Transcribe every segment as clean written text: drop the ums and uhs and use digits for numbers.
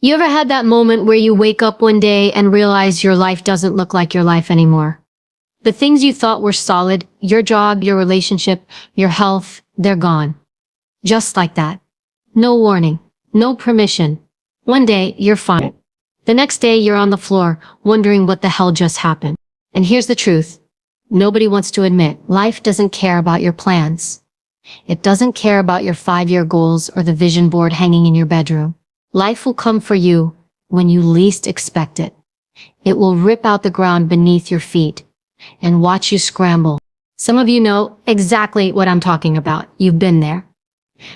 You ever had that moment where you wake up one day and realize your life doesn't look like your life anymore? The things you thought were solid, your job, your relationship, your health, they're gone. Just like that. No warning, no permission. One day, you're fine. The next day, you're on the floor, wondering what the hell just happened. And here's the truth. Nobody wants to admit, life doesn't care about your plans. It doesn't care about your 5-year goals or the vision board hanging in your bedroom. Life will come for you when you least expect it. It will rip out the ground beneath your feet and watch you scramble. Some of you know exactly what I'm talking about. You've been there.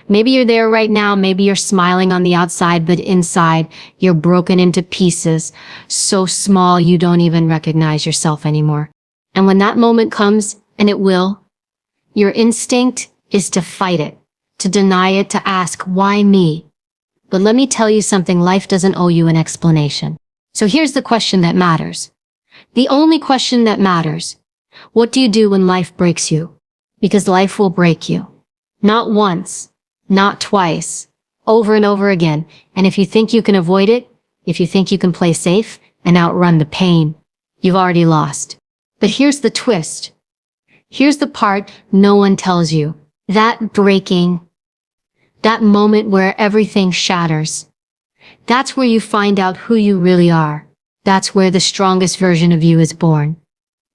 Maybe you're there right now, maybe you're smiling on the outside, but inside, you're broken into pieces, so small you don't even recognize yourself anymore. And when that moment comes, and it will, your instinct is to fight it, to deny it, to ask, why me? But let me tell you something, life doesn't owe you an explanation. So here's the question that matters. The only question that matters. What do you do when life breaks you? Because life will break you. Not once, not twice, over and over again. And if you think you can avoid it, if you think you can play safe and outrun the pain, you've already lost. But here's the twist. Here's the part no one tells you. That breaking, that moment where everything shatters. That's where you find out who you really are. That's where the strongest version of you is born.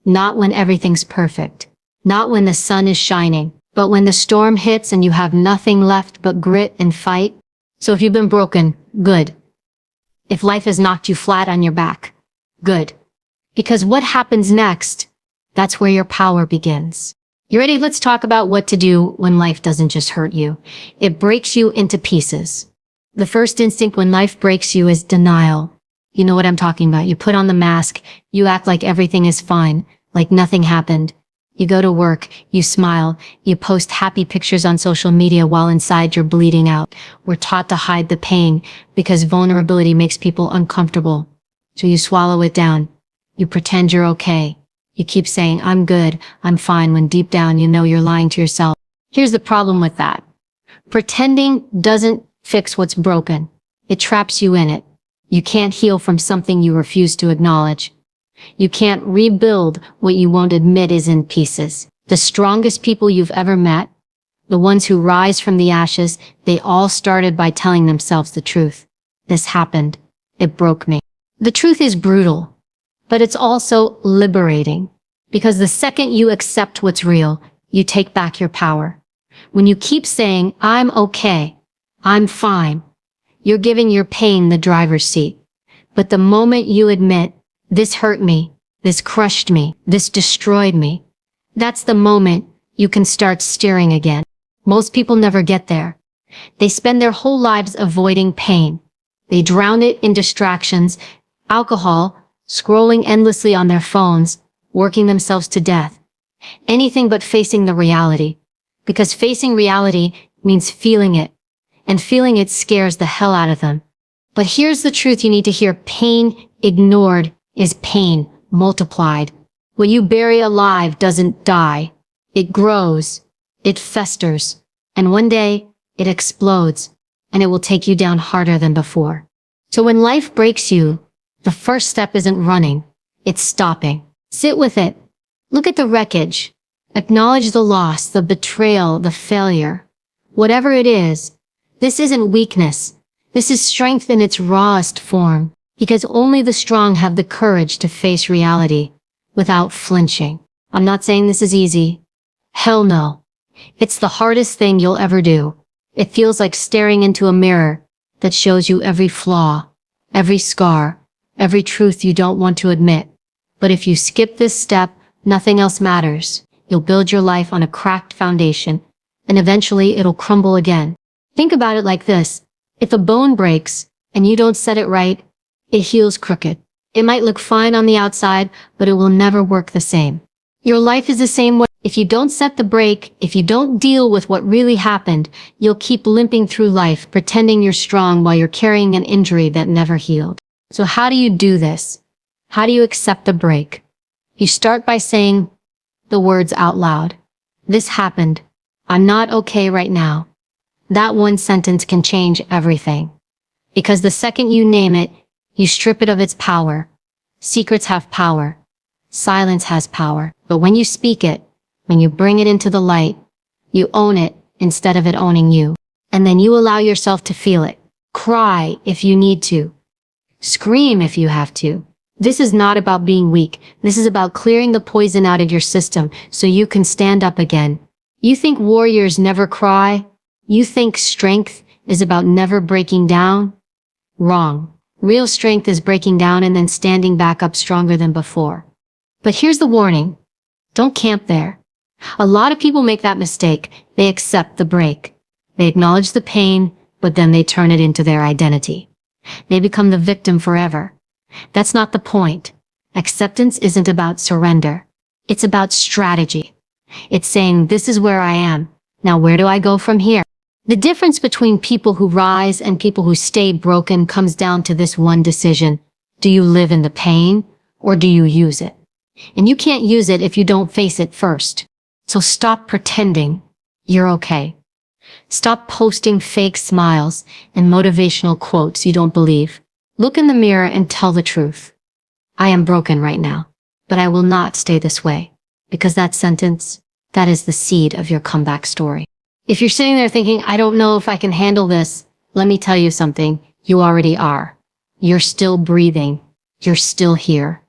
Not when everything's perfect. Not when the sun is shining. But when the storm hits and you have nothing left but grit and fight. So if you've been broken, good. If life has knocked you flat on your back, good. Because what happens next, that's where your power begins. You ready? Let's talk about what to do when life doesn't just hurt you. It breaks you into pieces. The first instinct when life breaks you is denial. You know what I'm talking about. You put on the mask, you act like everything is fine, like nothing happened. You go to work, you smile, you post happy pictures on social media while inside you're bleeding out. We're taught to hide the pain because vulnerability makes people uncomfortable. So you swallow it down. You pretend you're okay. You keep saying, I'm good, I'm fine, when deep down you know you're lying to yourself. Here's the problem with that. Pretending doesn't fix what's broken. It traps you in it. You can't heal from something you refuse to acknowledge. You can't rebuild what you won't admit is in pieces. The strongest people you've ever met, the ones who rise from the ashes, they all started by telling themselves the truth. This happened. It broke me. The truth is brutal, but it's also liberating. Because the second you accept what's real, you take back your power. When you keep saying, I'm okay, I'm fine, you're giving your pain the driver's seat. But the moment you admit, this hurt me, this crushed me, this destroyed me, that's the moment you can start steering again. Most people never get there. They spend their whole lives avoiding pain. They drown it in distractions, alcohol, scrolling endlessly on their phones, working themselves to death. Anything but facing the reality. Because facing reality means feeling it. And feeling it scares the hell out of them. But here's the truth you need to hear. Pain ignored is pain multiplied. What you bury alive doesn't die. It grows. It festers. And one day, it explodes. And it will take you down harder than before. So when life breaks you, the first step isn't running. It's stopping. Sit with it. Look at the wreckage. Acknowledge the loss, the betrayal, the failure. Whatever it is, this isn't weakness. This is strength in its rawest form. Because only the strong have the courage to face reality without flinching. I'm not saying this is easy. Hell no. It's the hardest thing you'll ever do. It feels like staring into a mirror that shows you every flaw, every scar, every truth you don't want to admit. But if you skip this step, nothing else matters. You'll build your life on a cracked foundation, and eventually it'll crumble again. Think about it like this. If a bone breaks and you don't set it right, it heals crooked. It might look fine on the outside, but it will never work the same. Your life is the same way. If you don't set the break, if you don't deal with what really happened, you'll keep limping through life, pretending you're strong while you're carrying an injury that never healed. So how do you do this? How do you accept the break? You start by saying the words out loud. This happened. I'm not okay right now. That one sentence can change everything. Because the second you name it, you strip it of its power. Secrets have power. Silence has power. But when you speak it, when you bring it into the light, you own it instead of it owning you. And then you allow yourself to feel it. Cry if you need to. Scream if you have to. This is not about being weak. This is about clearing the poison out of your system so you can stand up again. You think warriors never cry? You think strength is about never breaking down? Wrong. Real strength is breaking down and then standing back up stronger than before. But here's the warning. Don't camp there. A lot of people make that mistake. They accept the break. They acknowledge the pain, but then they turn it into their identity. They become the victim forever. That's not the point. Acceptance isn't about surrender. It's about strategy. It's saying, this is where I am. Now where do I go from here? The difference between people who rise and people who stay broken comes down to this one decision. Do you live in the pain or do you use it? And you can't use it if you don't face it first. So stop pretending you're okay. Stop posting fake smiles and motivational quotes you don't believe. Look in the mirror and tell the truth. I am broken right now, but I will not stay this way. Because that sentence, that is the seed of your comeback story. If you're sitting there thinking, I don't know if I can handle this, let me tell you something. You already are. You're still breathing. You're still here.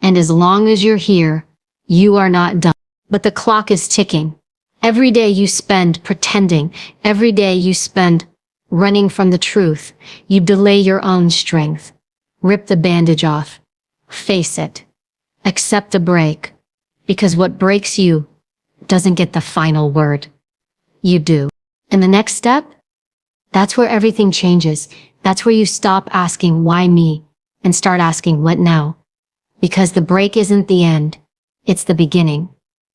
And as long as you're here, you are not done. But the clock is ticking. Every day you spend pretending, every day you spend running from the truth, you delay your own strength. Rip the bandage off. Face it. Accept the break. Because what breaks you doesn't get the final word. You do. And the next step? That's where everything changes. That's where you stop asking, why me? And start asking, what now? Because the break isn't the end. It's the beginning.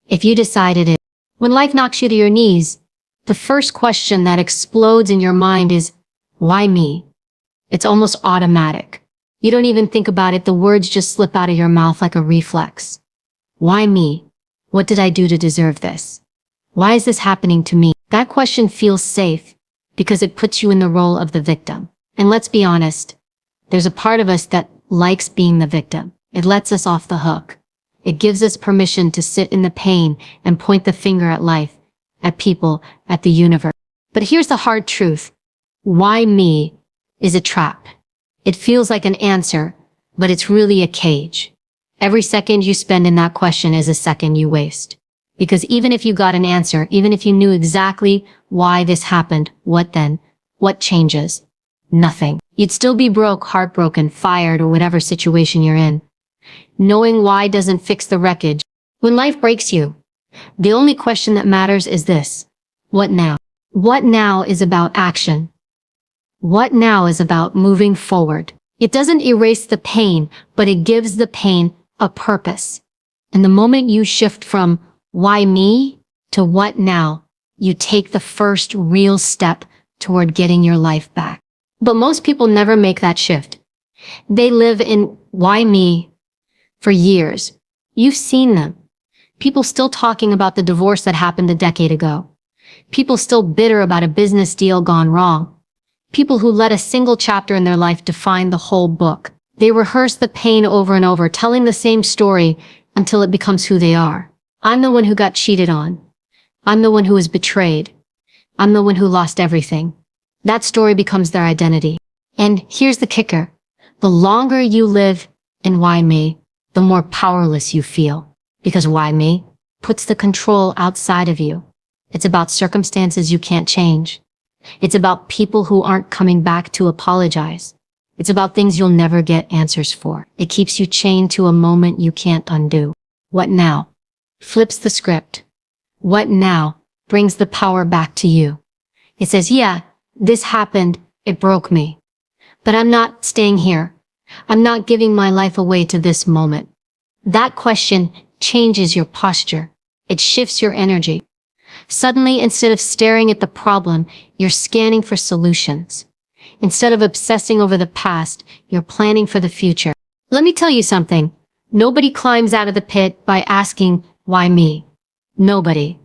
If you decided it, when life knocks you to your knees, the first question that explodes in your mind is, why me? It's almost automatic. You don't even think about it. The words just slip out of your mouth like a reflex. Why me? What did I do to deserve this? Why is this happening to me? That question feels safe because it puts you in the role of the victim. And let's be honest, there's a part of us that likes being the victim. It lets us off the hook. It gives us permission to sit in the pain and point the finger at life, at people, at the universe. But here's the hard truth. Why me is a trap. It feels like an answer, but it's really a cage. Every second you spend in that question is a second you waste. Because even if you got an answer, even if you knew exactly why this happened, what then? What changes? Nothing. You'd still be broke, heartbroken, fired, or whatever situation you're in. Knowing why doesn't fix the wreckage. When life breaks you, the only question that matters is this. What now? What now is about action. What now is about moving forward. It doesn't erase the pain, but it gives the pain a purpose. And the moment you shift from why me to what now, you take the first real step toward getting your life back. But most people never make that shift. They live in why me for years. You've seen them. People still talking about the divorce that happened a decade ago. People still bitter about a business deal gone wrong. People who let a single chapter in their life define the whole book. They rehearse the pain over and over, telling the same story until it becomes who they are. I'm the one who got cheated on. I'm the one who was betrayed. I'm the one who lost everything. That story becomes their identity. And here's the kicker. The longer you live in why me, the more powerless you feel. Because why me puts the control outside of you. It's about circumstances you can't change. It's about people who aren't coming back to apologize. It's about things you'll never get answers for. It keeps you chained to a moment you can't undo. What now? Flips the script. What now brings the power back to you. It says, yeah, this happened. It broke me. But I'm not staying here. I'm not giving my life away to this moment. That question changes your posture. It shifts your energy. Suddenly, instead of staring at the problem, you're scanning for solutions. Instead of obsessing over the past, you're planning for the future. Let me tell you something. Nobody climbs out of the pit by asking, why me? Nobody.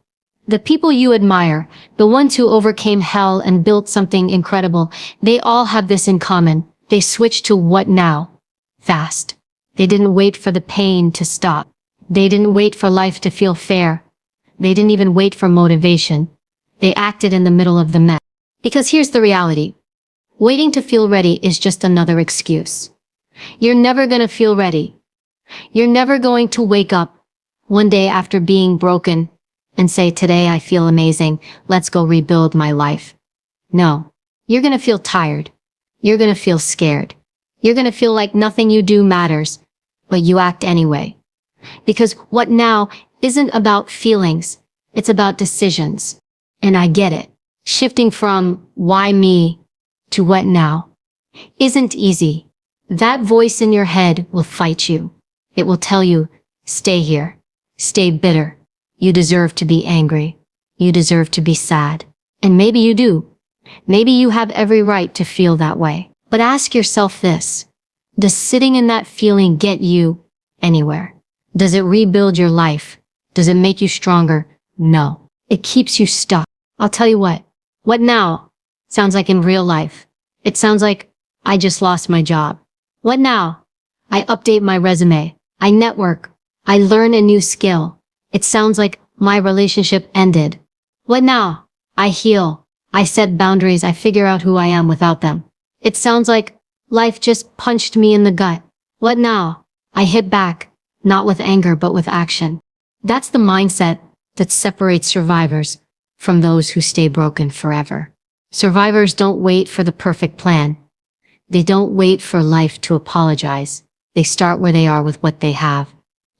The people you admire, the ones who overcame hell and built something incredible, they all have this in common. They switched to what now? Fast. They didn't wait for the pain to stop. They didn't wait for life to feel fair. They didn't even wait for motivation. They acted in the middle of the mess. Because here's the reality. Waiting to feel ready is just another excuse. You're never gonna feel ready. You're never going to wake up one day after being broken and say, today I feel amazing, let's go rebuild my life. No. You're gonna feel tired. You're gonna feel scared. You're gonna feel like nothing you do matters, but you act anyway. Because what now isn't about feelings, it's about decisions. And I get it. Shifting from why me to what now isn't easy. That voice in your head will fight you. It will tell you, stay here, stay bitter. You deserve to be angry. You deserve to be sad. And maybe you do. Maybe you have every right to feel that way. But ask yourself this. Does sitting in that feeling get you anywhere? Does it rebuild your life? Does it make you stronger? No. It keeps you stuck. I'll tell you what. What now? Sounds like in real life. It sounds like I just lost my job. What now? I update my resume. I network. I learn a new skill. It sounds like my relationship ended. What now? I heal. I set boundaries. I figure out who I am without them. It sounds like life just punched me in the gut. What now? I hit back, not with anger, but with action. That's the mindset that separates survivors from those who stay broken forever. Survivors don't wait for the perfect plan. They don't wait for life to apologize. They start where they are with what they have.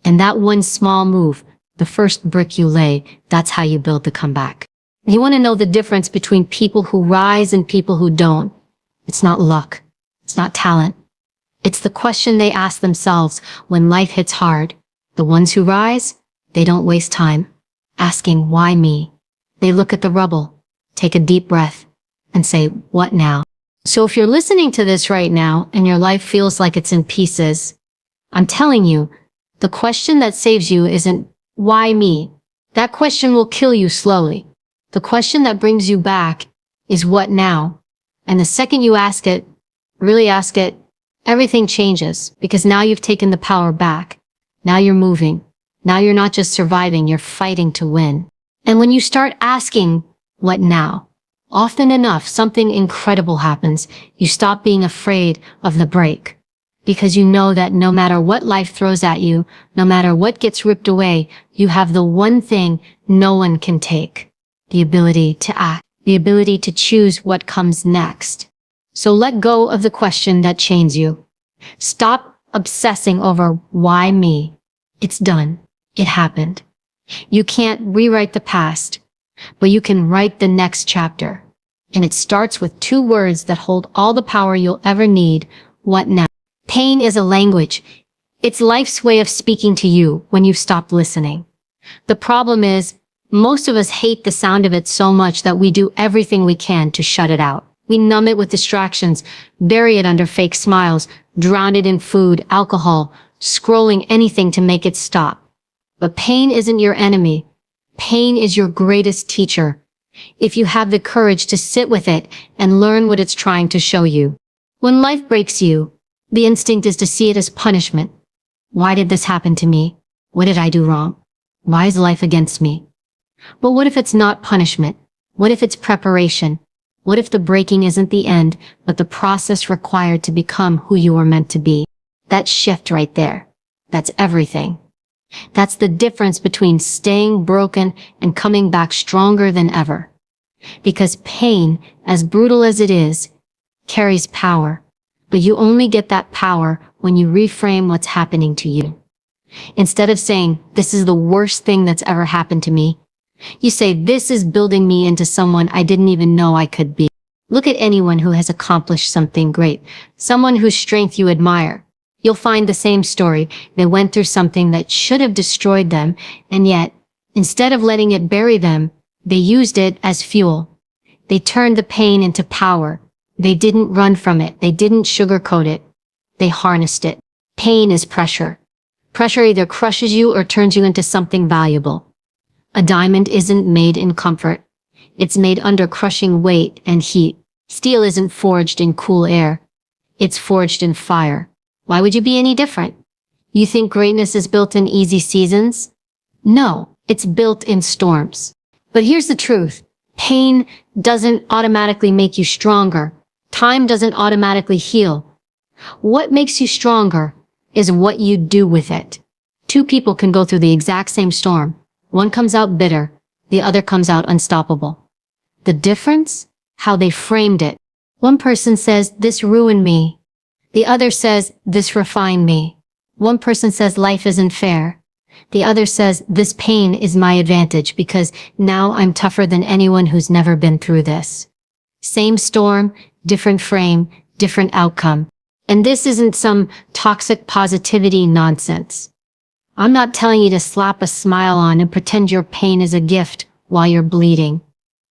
And that one small move, the first brick you lay, that's how you build the comeback. You want to know the difference between people who rise and people who don't. It's not luck. It's not talent. It's the question they ask themselves when life hits hard. The ones who rise, they don't waste time asking, why me? They look at the rubble, take a deep breath, and say, what now? So if you're listening to this right now and your life feels like it's in pieces, I'm telling you, the question that saves you isn't, why me? That question will kill you slowly. The question that brings you back is, what now? And the second you ask it, really ask it, everything changes, because now you've taken the power back. Now you're moving. Now you're not just surviving, you're fighting to win. And when you start asking, what now? Often enough, something incredible happens. You stop being afraid of the break. Because you know that no matter what life throws at you, no matter what gets ripped away, you have the one thing no one can take. The ability to act. The ability to choose what comes next. So let go of the question that chains you. Stop obsessing over why me. It's done. It happened. You can't rewrite the past, but you can write the next chapter. And it starts with two words that hold all the power you'll ever need. What now? Pain is a language. It's life's way of speaking to you when you've stopped listening. The problem is, most of us hate the sound of it so much that we do everything we can to shut it out. We numb it with distractions, bury it under fake smiles, drown it in food, alcohol, scrolling anything to make it stop. But pain isn't your enemy. Pain is your greatest teacher. If you have the courage to sit with it and learn what it's trying to show you. When life breaks you, the instinct is to see it as punishment. Why did this happen to me? What did I do wrong? Why is life against me? But what if it's not punishment? What if it's preparation? What if the breaking isn't the end, but the process required to become who you were meant to be? That shift right there. That's everything. That's the difference between staying broken and coming back stronger than ever. Because pain, as brutal as it is, carries power. But you only get that power when you reframe what's happening to you. Instead of saying, this is the worst thing that's ever happened to me, you say, this is building me into someone I didn't even know I could be. Look at anyone who has accomplished something great, someone whose strength you admire. You'll find the same story. They went through something that should have destroyed them, and yet, instead of letting it bury them, they used it as fuel. They turned the pain into power. They didn't run from it. They didn't sugarcoat it. They harnessed it. Pain is pressure. Pressure either crushes you or turns you into something valuable. A diamond isn't made in comfort. It's made under crushing weight and heat. Steel isn't forged in cool air. It's forged in fire. Why would you be any different? You think greatness is built in easy seasons? No, it's built in storms. But here's the truth. Pain doesn't automatically make you stronger. Time doesn't automatically heal. What makes you stronger is what you do with it. Two people can go through the exact same storm. One comes out bitter, the other comes out unstoppable. The difference? How they framed it. One person says, "This ruined me." The other says, "This refined me." One person says life isn't fair. The other says, "This pain is my advantage because now I'm tougher than anyone who's never been through this." Same storm, different frame, different outcome. And this isn't some toxic positivity nonsense. I'm not telling you to slap a smile on and pretend your pain is a gift while you're bleeding.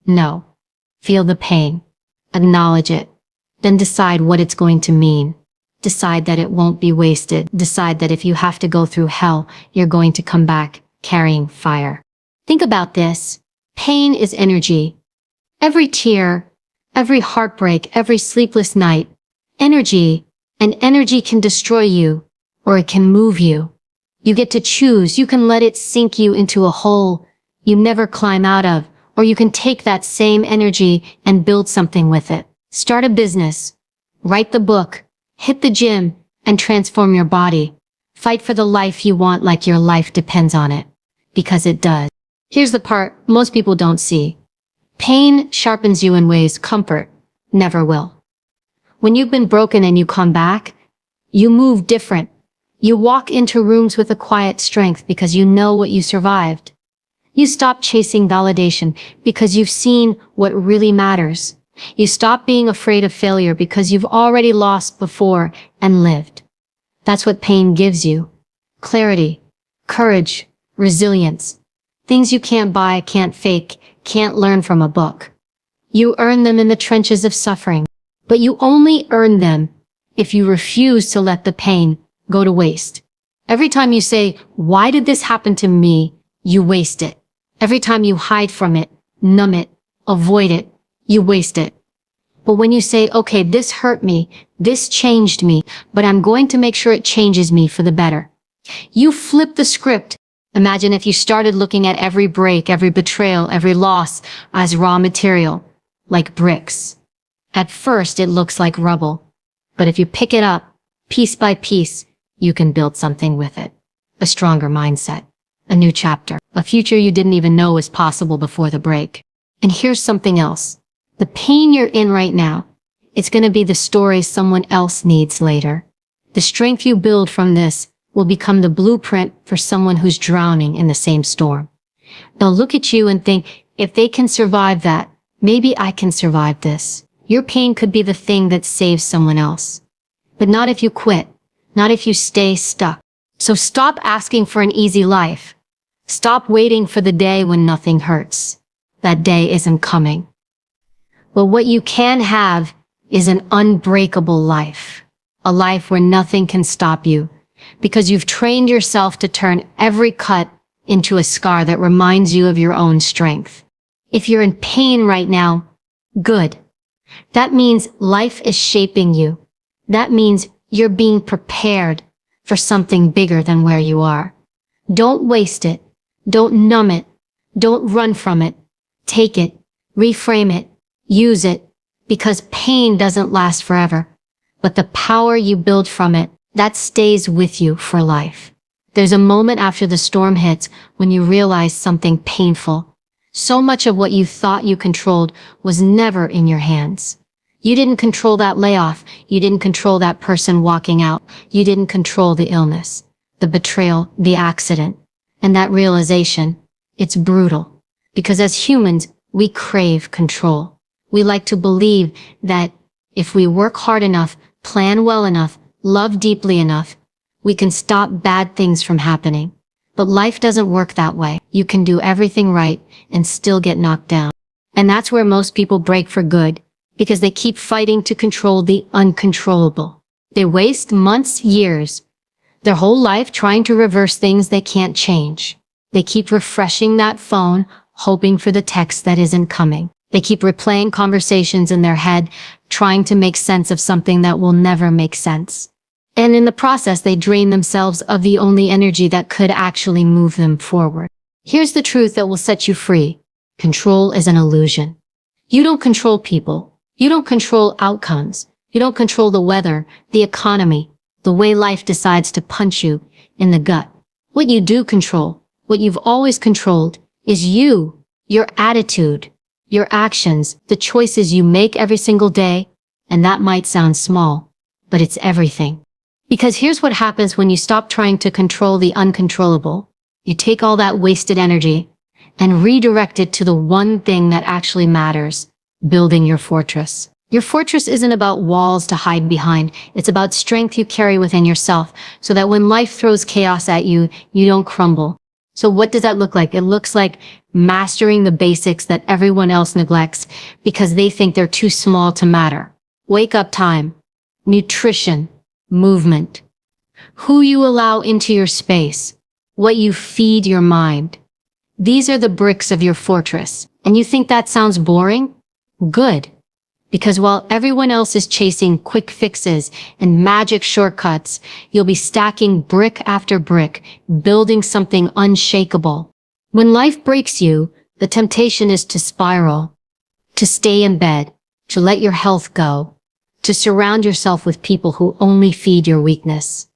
No. Feel the pain. Acknowledge it. Then decide what it's going to mean. Decide that it won't be wasted. Decide that if you have to go through hell, you're going to come back carrying fire. Think about this. Pain is energy. Every tear, every heartbreak, every sleepless night. Energy. And energy can destroy you, or it can move you. You get to choose. You can let it sink you into a hole you never climb out of, or you can take that same energy and build something with it. Start a business, write the book, hit the gym, and transform your body. Fight for the life you want like your life depends on it. Because it does. Here's the part most people don't see. Pain sharpens you in ways comfort never will. When you've been broken and you come back, you move different. You walk into rooms with a quiet strength because you know what you survived. You stop chasing validation because you've seen what really matters. You stop being afraid of failure because you've already lost before and lived. That's what pain gives you. Clarity, courage, resilience. Things you can't buy, can't fake, can't learn from a book. You earn them in the trenches of suffering. But you only earn them if you refuse to let the pain go to waste. Every time you say, "Why did this happen to me?" you waste it. Every time you hide from it, numb it, avoid it, you waste it. But when you say, "Okay, this hurt me, this changed me, but I'm going to make sure it changes me for the better," you flip the script. Imagine if you started looking at every break, every betrayal, every loss as raw material, like bricks. At first, it looks like rubble. But if you pick it up, piece by piece, you can build something with it. A stronger mindset. A new chapter. A future you didn't even know was possible before the break. And here's something else. The pain you're in right now, it's going to be the story someone else needs later. The strength you build from this will become the blueprint for someone who's drowning in the same storm. They'll look at you and think, if they can survive that, maybe I can survive this. Your pain could be the thing that saves someone else. But not if you quit. Not if you stay stuck. So stop asking for an easy life. Stop waiting for the day when nothing hurts. That day isn't coming. But what you can have is an unbreakable life. A life where nothing can stop you. Because you've trained yourself to turn every cut into a scar that reminds you of your own strength. If you're in pain right now, good. That means life is shaping you. That means you're being prepared for something bigger than where you are. Don't waste it. Don't numb it. Don't run from it. Take it. Reframe it. Use it. Because pain doesn't last forever. But the power you build from it, that stays with you for life. There's a moment after the storm hits when you realize something painful. So much of what you thought you controlled was never in your hands. You didn't control that layoff. You didn't control that person walking out. You didn't control the illness, the betrayal, the accident. And that realization, it's brutal. Because as humans, we crave control. We like to believe that if we work hard enough, plan well enough, love deeply enough, we can stop bad things from happening. But life doesn't work that way. You can do everything right and still get knocked down. And that's where most people break for good, because they keep fighting to control the uncontrollable. They waste months, years, their whole life trying to reverse things they can't change. They keep refreshing that phone, hoping for the text that isn't coming. They keep replaying conversations in their head, trying to make sense of something that will never make sense. And in the process, they drain themselves of the only energy that could actually move them forward. Here's the truth that will set you free. Control is an illusion. You don't control people. You don't control outcomes. You don't control the weather, the economy, the way life decides to punch you in the gut. What you do control, what you've always controlled, is you, your attitude, your actions, the choices you make every single day. And that might sound small, but it's everything. Because here's what happens when you stop trying to control the uncontrollable. You take all that wasted energy and redirect it to the one thing that actually matters, building your fortress. Your fortress isn't about walls to hide behind. It's about strength you carry within yourself so that when life throws chaos at you, you don't crumble. So what does that look like? It looks like mastering the basics that everyone else neglects because they think they're too small to matter. Wake up time, nutrition, movement, who you allow into your space, what you feed your mind. These are the bricks of your fortress. And you think that sounds boring? Good. Because while everyone else is chasing quick fixes and magic shortcuts, you'll be stacking brick after brick, building something unshakable. When life breaks you, the temptation is to spiral, to stay in bed, to let your health go, to surround yourself with people who only feed your weakness.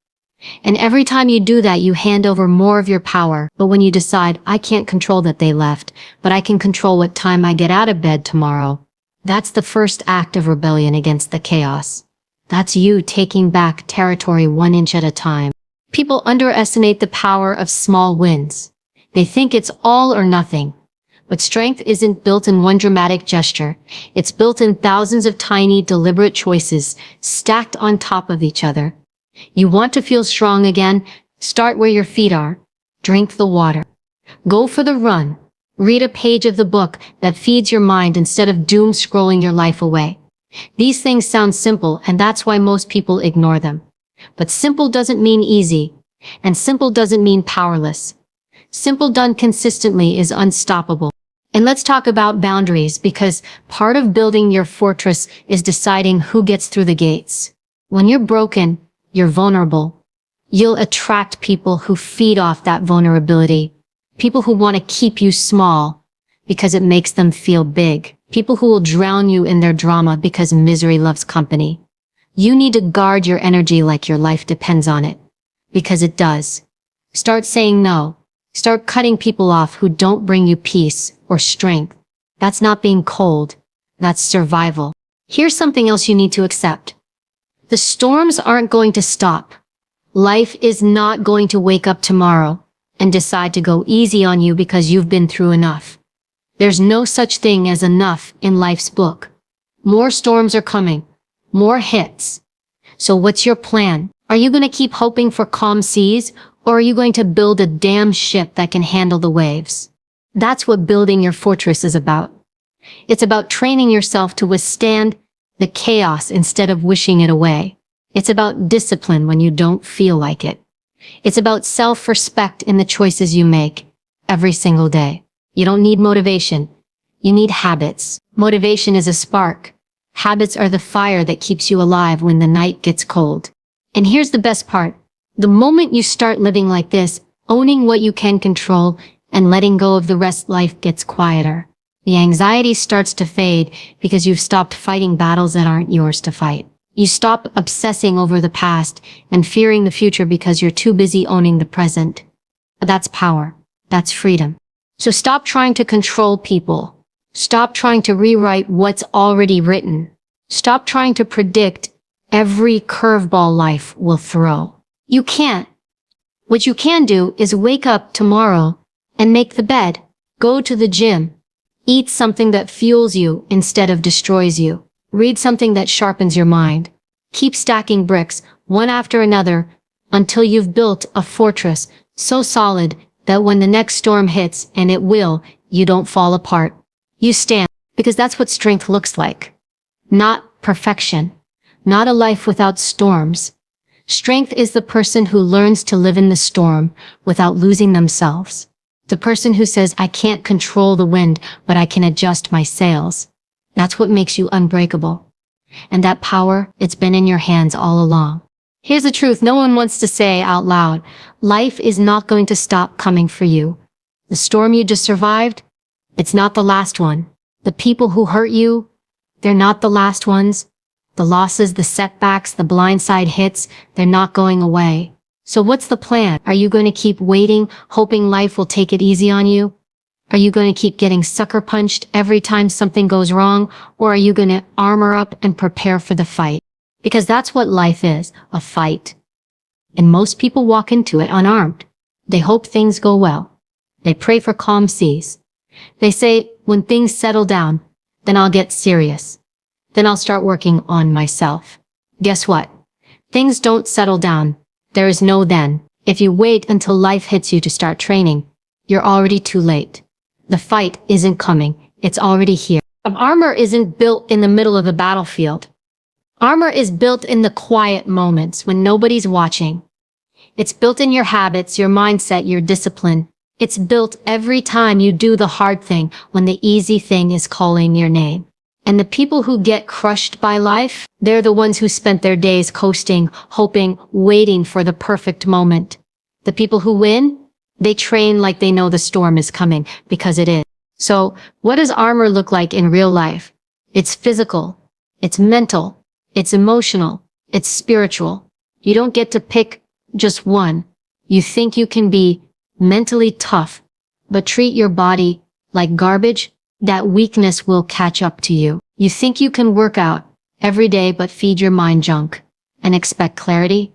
And every time you do that, you hand over more of your power. But when you decide, I can't control that they left, but I can control what time I get out of bed tomorrow, that's the first act of rebellion against the chaos. That's you taking back territory 1 inch at a time. People underestimate the power of small wins. They think it's all or nothing. But strength isn't built in one dramatic gesture. It's built in thousands of tiny, deliberate choices stacked on top of each other. You want to feel strong again? Start where your feet are. Drink the water. Go for the run. Read a page of the book that feeds your mind instead of doom scrolling your life away. These things sound simple, and that's why most people ignore them. But simple doesn't mean easy, and simple doesn't mean powerless. Simple done consistently is unstoppable. And let's talk about boundaries, because part of building your fortress is deciding who gets through the gates. When you're broken, you're vulnerable. You'll attract people who feed off that vulnerability. People who want to keep you small because it makes them feel big. People who will drown you in their drama because misery loves company. You need to guard your energy like your life depends on it. Because it does. Start saying no. Start cutting people off who don't bring you peace or strength. That's not being cold. That's survival. Here's something else you need to accept. The storms aren't going to stop. Life is not going to wake up tomorrow and decide to go easy on you because you've been through enough. There's no such thing as enough in life's book. More storms are coming. More hits. So what's your plan? Are you going to keep hoping for calm seas, or are you going to build a damn ship that can handle the waves? That's what building your fortress is about. It's about training yourself to withstand the chaos instead of wishing it away. It's about discipline when you don't feel like it. It's about self-respect in the choices you make every single day. You don't need motivation. You need habits. Motivation is a spark. Habits are the fire that keeps you alive when the night gets cold. And here's the best part. The moment you start living like this, owning what you can control and letting go of the rest, life gets quieter. The anxiety starts to fade because you've stopped fighting battles that aren't yours to fight. You stop obsessing over the past and fearing the future because you're too busy owning the present. That's power. That's freedom. So stop trying to control people. Stop trying to rewrite what's already written. Stop trying to predict every curveball life will throw. You can't. What you can do is wake up tomorrow and make the bed. Go to the gym. Eat something that fuels you instead of destroys you. Read something that sharpens your mind. Keep stacking bricks, one after another, until you've built a fortress so solid that when the next storm hits, and it will, you don't fall apart. You stand, because that's what strength looks like. Not perfection. Not a life without storms. Strength is the person who learns to live in the storm without losing themselves. The person who says, I can't control the wind, but I can adjust my sails. That's what makes you unbreakable. And that power, it's been in your hands all along. Here's the truth no one wants to say out loud. Life is not going to stop coming for you. The storm you just survived, it's not the last one. The people who hurt you, they're not the last ones. The losses, the setbacks, the blindside hits, they're not going away. So what's the plan? Are you going to keep waiting, hoping life will take it easy on you? Are you going to keep getting sucker punched every time something goes wrong? Or are you going to armor up and prepare for the fight? Because that's what life is, a fight. And most people walk into it unarmed. They hope things go well. They pray for calm seas. They say, when things settle down, then I'll get serious. Then I'll start working on myself. Guess what? Things don't settle down. There is no then. If you wait until life hits you to start training, you're already too late. The fight isn't coming. It's already here. Armor isn't built in the middle of the battlefield. Armor is built in the quiet moments when nobody's watching. It's built in your habits, your mindset, your discipline. It's built every time you do the hard thing when the easy thing is calling your name. And the people who get crushed by life, they're the ones who spent their days coasting, hoping, waiting for the perfect moment. The people who win, they train like they know the storm is coming, because it is. So, what does armor look like in real life? It's physical. It's mental. It's emotional. It's spiritual. You don't get to pick just one. You think you can be mentally tough, but treat your body like garbage? That weakness will catch up to you. You think you can work out every day but feed your mind junk and expect clarity?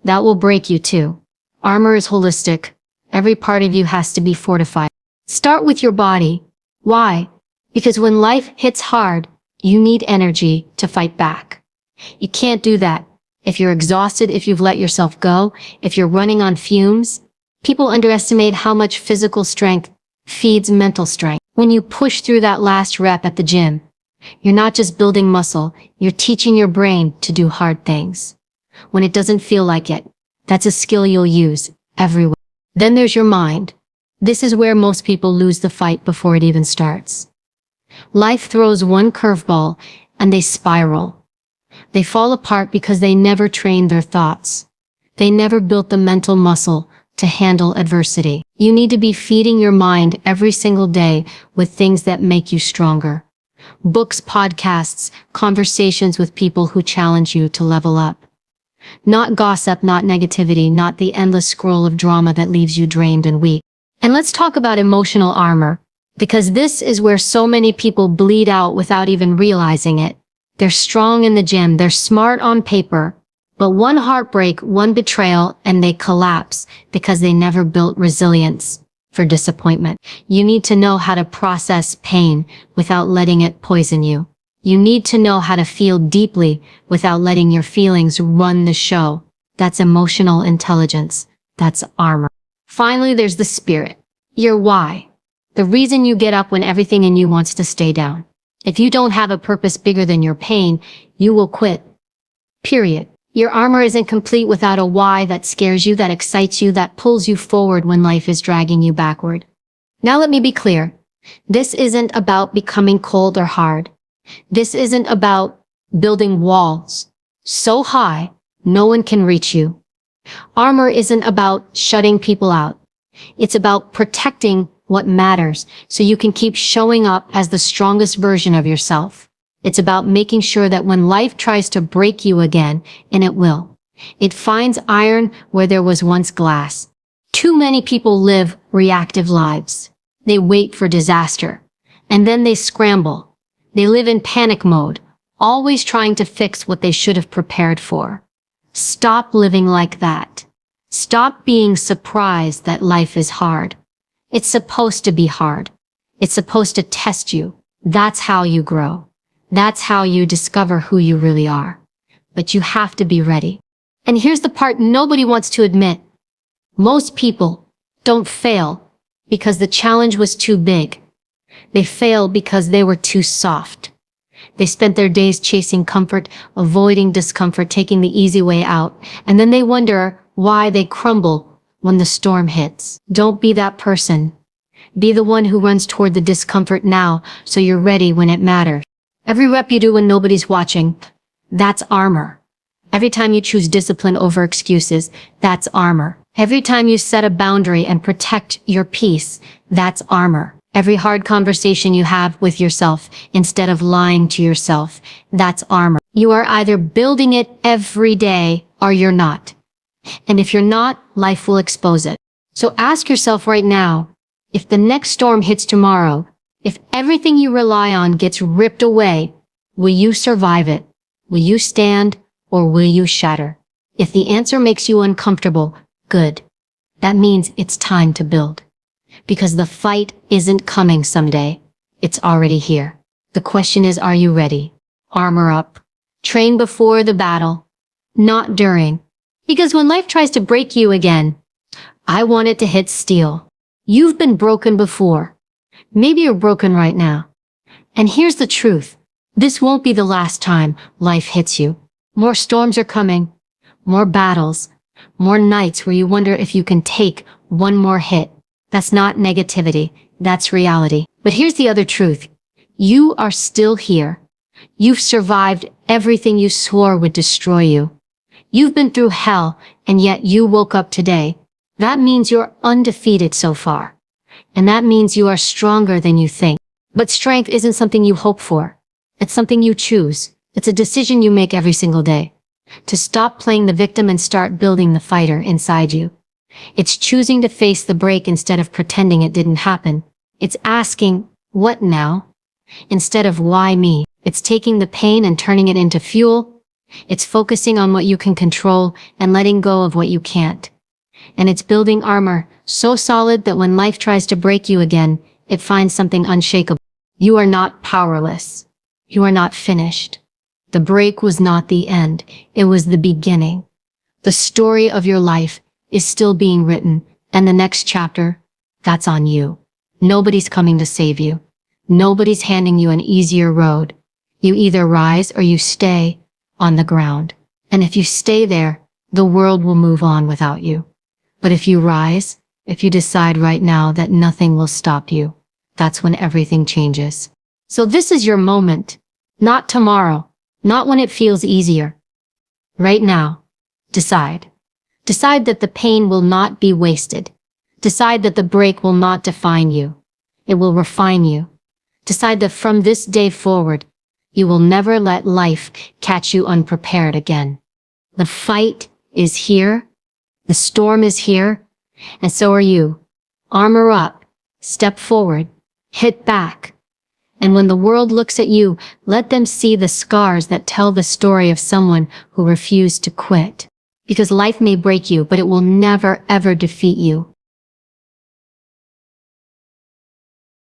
That will break you too. Armor is holistic. Every part of you has to be fortified. Start with your body. Why? Because when life hits hard, you need energy to fight back. You can't do that if you're exhausted, if you've let yourself go, if you're running on fumes. People underestimate how much physical strength feeds mental strength. When you push through that last rep at the gym, you're not just building muscle, you're teaching your brain to do hard things. When it doesn't feel like it, that's a skill you'll use everywhere. Then there's your mind. This is where most people lose the fight before it even starts. Life throws one curveball and they spiral. They fall apart because they never trained their thoughts. They never built the mental muscle to handle adversity. You need to be feeding your mind every single day with things that make you stronger. Books, podcasts, conversations with people who challenge you to level up. Not gossip, not negativity, not the endless scroll of drama that leaves you drained and weak. And let's talk about emotional armor, because this is where so many people bleed out without even realizing it. They're strong in the gym, they're smart on paper, but one heartbreak, one betrayal, and they collapse because they never built resilience for disappointment. You need to know how to process pain without letting it poison you. You need to know how to feel deeply without letting your feelings run the show. That's emotional intelligence. That's armor. Finally, there's the spirit. Your why. The reason you get up when everything in you wants to stay down. If you don't have a purpose bigger than your pain, you will quit. Period. Your armor isn't complete without a why that scares you, that excites you, that pulls you forward when life is dragging you backward. Now let me be clear. This isn't about becoming cold or hard. This isn't about building walls so high no one can reach you. Armor isn't about shutting people out. It's about protecting what matters so you can keep showing up as the strongest version of yourself. It's about making sure that when life tries to break you again, and it will, it finds iron where there was once glass. Too many people live reactive lives. They wait for disaster, and then they scramble. They live in panic mode, always trying to fix what they should have prepared for. Stop living like that. Stop being surprised that life is hard. It's supposed to be hard. It's supposed to test you. That's how you grow. That's how you discover who you really are. But you have to be ready. And here's the part nobody wants to admit. Most people don't fail because the challenge was too big. They fail because they were too soft. They spent their days chasing comfort, avoiding discomfort, taking the easy way out, and then they wonder why they crumble when the storm hits. Don't be that person. Be the one who runs toward the discomfort now, so you're ready when it matters. Every rep you do when nobody's watching, that's armor. Every time you choose discipline over excuses, that's armor. Every time you set a boundary and protect your peace, that's armor. Every hard conversation you have with yourself instead of lying to yourself, that's armor. You are either building it every day or you're not. And if you're not, life will expose it. So ask yourself right now, if the next storm hits tomorrow, if everything you rely on gets ripped away, will you survive it? Will you stand or will you shatter? If the answer makes you uncomfortable, good. That means it's time to build. Because the fight isn't coming someday. It's already here. The question is, are you ready? Armor up. Train before the battle, not during. Because when life tries to break you again, I want it to hit steel. You've been broken before. Maybe you're broken right now. And here's the truth. This won't be the last time life hits you. More storms are coming. More battles. More nights where you wonder if you can take one more hit. That's not negativity. That's reality. But here's the other truth. You are still here. You've survived everything you swore would destroy you. You've been through hell, and yet you woke up today. That means you're undefeated so far. And that means you are stronger than you think. But strength isn't something you hope for. It's something you choose. It's a decision you make every single day. To stop playing the victim and start building the fighter inside you. It's choosing to face the break instead of pretending it didn't happen. It's asking, what now? Instead of why me? It's taking the pain and turning it into fuel. It's focusing on what you can control and letting go of what you can't. And it's building armor so solid that when life tries to break you again, it finds something unshakable. You are not powerless. You are not finished. The break was not the end. It was the beginning. The story of your life is still being written, and the next chapter, that's on you. Nobody's coming to save you. Nobody's handing you an easier road. You either rise or you stay on the ground. And if you stay there, the world will move on without you. But if you rise, if you decide right now that nothing will stop you, that's when everything changes. So this is your moment. Not tomorrow. Not when it feels easier. Right now. Decide. Decide that the pain will not be wasted. Decide that the break will not define you. It will refine you. Decide that from this day forward, you will never let life catch you unprepared again. The fight is here. The storm is here. And so are you. Armor up. Step forward. Hit back. And when the world looks at you, let them see the scars that tell the story of someone who refused to quit. Because life may break you, but it will never ever defeat you.